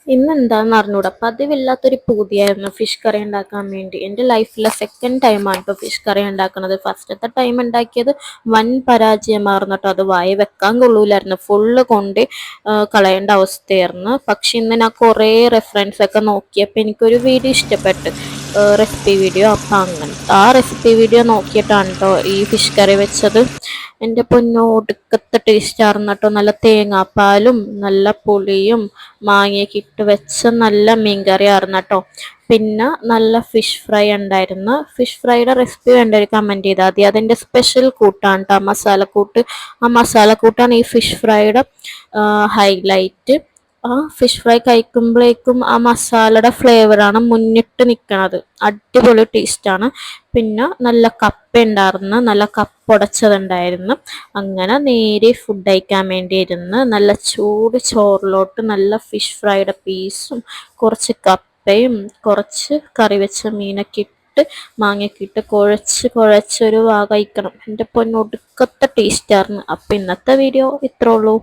ഇന്നെന്താന്ന് അറിഞ്ഞൂടാ. പതിവില്ലാത്തൊരു പൂതിയായിരുന്നു fish curry ഉണ്ടാക്കാൻ വേണ്ടി. എൻ്റെ ലൈഫിലെ സെക്കൻഡ് ടൈമാണ് ഇപ്പോൾ ഫിഷ് കറി ഉണ്ടാക്കുന്നത്. ഫസ്റ്റത്തെ ടൈം ഉണ്ടാക്കിയത് വൻ പരാജയമായിരുന്നു കേട്ടോ. അത് വായി വെക്കാൻ കൊള്ളൂലായിരുന്നു. ഫുള്ള് കൊണ്ട് കളയേണ്ട അവസ്ഥയായിരുന്നു. പക്ഷെ ഇന്ന് ഞാൻ കുറേ റെഫറൻസ് ഒക്കെ നോക്കിയപ്പോൾ എനിക്കൊരു വീഡിയോ ഇഷ്ടപ്പെട്ട്, റെസിപ്പി വീഡിയോ. അപ്പം അങ്ങനത്തെ ആ റെസിപ്പി വീഡിയോ നോക്കിയിട്ടാണ് കേട്ടോ ഈ ഫിഷ് കറി വെച്ചത്. എൻ്റെ പൊന്നോ, ഒടുക്കത്തെ ടേസ്റ്റ് ആയിരുന്നു കേട്ടോ. നല്ല തേങ്ങാപ്പാലും നല്ല പുളിയും മാങ്ങയൊക്കെ ഇട്ട് വെച്ച നല്ല മീൻകറി ആയിരുന്നു കേട്ടോ. പിന്നെ നല്ല ഫിഷ് ഫ്രൈ ഉണ്ടായിരുന്നു. ഫിഷ് ഫ്രൈയുടെ റെസിപ്പി വേണ്ടവർ കമൻറ്റ് ചെയ്താൽ മതി. അതിൻ്റെ സ്പെഷ്യൽ കൂട്ടാണ് കേട്ടോ മസാലക്കൂട്ട്. ആ മസാലക്കൂട്ടാണ് ഈ ഫിഷ് ഫ്രൈയുടെ ഹൈലൈറ്റ്. ആ ഫിഷ് ഫ്രൈ കഴിക്കുമ്പോഴേക്കും ആ മസാലയുടെ ഫ്ലേവറാണ് മുന്നിട്ട് നിൽക്കുന്നത്. അടിപൊളി ടേസ്റ്റാണ്. പിന്നെ നല്ല കപ്പ ഉണ്ടായിരുന്നു, നല്ല കപ്പ ഉടച്ചതുണ്ടായിരുന്നു. അങ്ങനെ നേരെ ഫുഡ് കഴിക്കാൻ വേണ്ടി ഇരുന്ന് നല്ല ചൂട് ചോറിലോട്ട് നല്ല ഫിഷ് ഫ്രൈയുടെ പീസും കുറച്ച് കപ്പയും കുറച്ച് കറി വെച്ച മീനൊക്കെ ഇട്ട് മാങ്ങയൊക്കെ ഇട്ട് കുഴച്ചൊരു കഴിക്കണം. എൻ്റെ പൊന്നൊടുക്കത്തെ ടേസ്റ്റായിരുന്നു. അപ്പം ഇന്നത്തെ വീഡിയോ ഇത്രേ ഉള്ളൂ.